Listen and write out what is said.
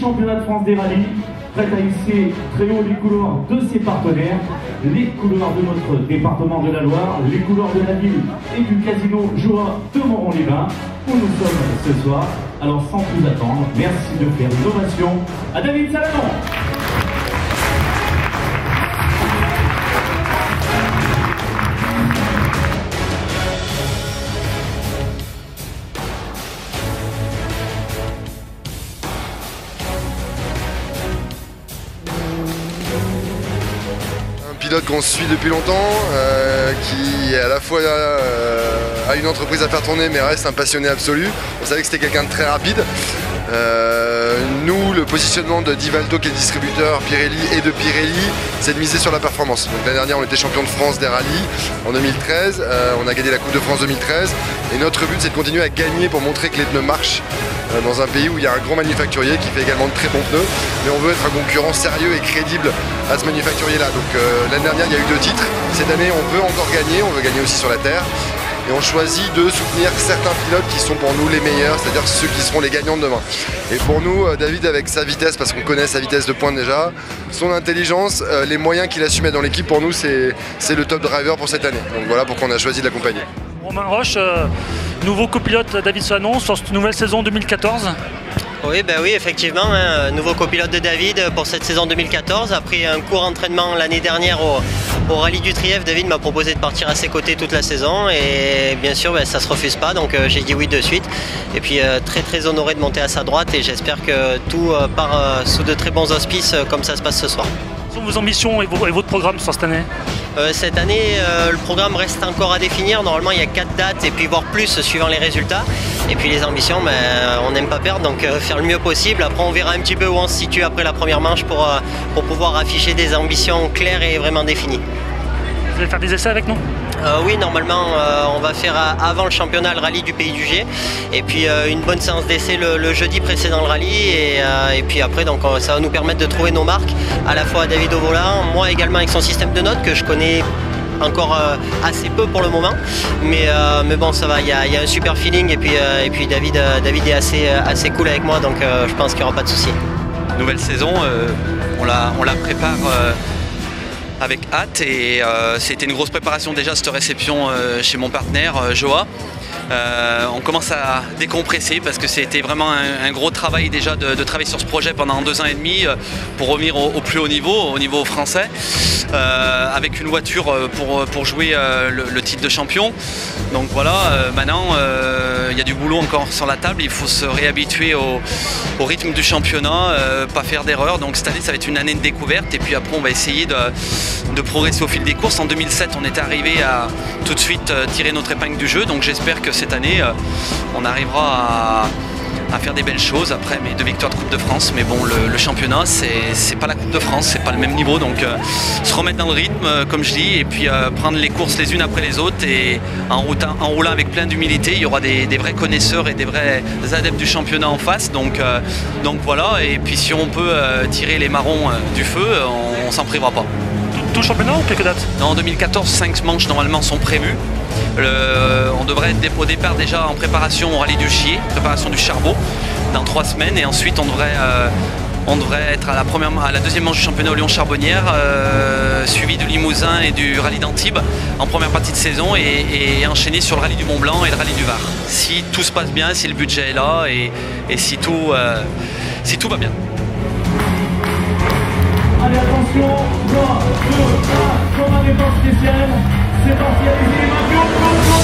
championnat de France des rallyes, prête à hisser très haut les couleurs de ses partenaires, les couleurs de notre département de la Loire, les couleurs de la ville et du casino Joie de Moron-les-Bains, où nous sommes ce soir. Alors sans plus attendre, merci de faire une ovation à David Salanon. Pilote qu'on suit depuis longtemps, qui à la fois a une entreprise à faire tourner mais reste un passionné absolu. On savait que c'était quelqu'un de très rapide. Nous, le positionnement de Divaldo qui est distributeur Pirelli et de Pirelli, c'est de miser sur la performance. Donc l'année dernière on était champion de France des rallyes en 2013, on a gagné la Coupe de France 2013 et notre but c'est de continuer à gagner pour montrer que les pneus marchent dans un pays où il y a un gros manufacturier qui fait également de très bons pneus, mais on veut être un concurrent sérieux et crédible à ce manufacturier là. Donc l'année dernière il y a eu 2 titres, cette année on veut encore gagner, on veut gagner aussi sur la terre. Et on choisit de soutenir certains pilotes qui sont pour nous les meilleurs, c'est-à-dire ceux qui seront les gagnants de demain. Et pour nous, David avec sa vitesse, parce qu'on connaît sa vitesse de pointe déjà, son intelligence, les moyens qu'il a su mettre dans l'équipe, pour nous c'est le top driver pour cette année. Donc voilà pourquoi on a choisi de l'accompagner. Romain Roche, nouveau copilote David Salanon sur cette nouvelle saison 2014. Oui, oui, effectivement, nouveau copilote de David pour cette saison 2014. Après un court entraînement l'année dernière au Rallye du Trièvre, David m'a proposé de partir à ses côtés toute la saison et bien sûr ça ne se refuse pas, donc j'ai dit oui de suite. Et puis très honoré de monter à sa droite et j'espère que tout part sous de très bons auspices comme ça se passe ce soir. Quelles sont vos ambitions et votre programme sur cette année? Cette année, le programme reste encore à définir. Normalement, il y a 4 dates et puis voire plus suivant les résultats. Et puis les ambitions, on n'aime pas perdre, donc faire le mieux possible. Après, on verra un petit peu où on se situe après la première manche pour pouvoir afficher des ambitions claires et vraiment définies. Vous allez faire des essais avec nous? Oui, normalement, on va faire avant le championnat le rallye du Pays du G. Et puis une bonne séance d'essai le jeudi précédent le rallye. Et puis après, donc, ça va nous permettre de trouver nos marques, à la fois David au volant, moi également avec son système de notes que je connais encore assez peu pour le moment. Mais bon, ça va, il y a un super feeling. Et puis David est assez cool avec moi, donc je pense qu'il n'y aura pas de souci. Nouvelle saison, on la prépare avec hâte et c'était une grosse préparation déjà cette réception chez mon partenaire Joa. On commence à décompresser parce que c'était vraiment un gros travail déjà de travailler sur ce projet pendant 2 ans et demi pour revenir au plus haut niveau français, avec une voiture pour jouer le titre de champion. Donc voilà, maintenant il y a du boulot encore sur la table, il faut se réhabituer au rythme du championnat, pas faire d'erreurs. Donc cette année ça va être une année de découverte et puis après on va essayer de progresser au fil des courses. En 2007 on est arrivé à tout de suite tirer notre épingle du jeu, donc j'espère que cette année on arrivera à faire des belles choses. Après mes 2 victoires de Coupe de France, mais bon le championnat c'est pas la Coupe de France, c'est pas le même niveau, donc se remettre dans le rythme comme je dis et puis prendre les courses les unes après les autres et en roulant avec plein d'humilité. Il y aura des vrais connaisseurs et des vrais adeptes du championnat en face, donc voilà. Et puis si on peut tirer les marrons du feu, on s'en privera pas. Tout le championnat ou quelques dates? En 2014, 5 manches normalement sont prévues. On devrait être au départ déjà en préparation au rallye du Chier, préparation du Charbot, dans 3 semaines. Et ensuite on devrait être à la deuxième manche du championnat au Lyon-Charbonnière, suivi du Limousin et du rallye d'Antibes en première partie de saison et enchaîné sur le rallye du Mont-Blanc et le rallye du Var. Si tout se passe bien, si le budget est là et si tout va bien. Allez, attention, 3, 2, 1, comme un départ spécial, c'est parti, allez-y, les mains, go, go, go.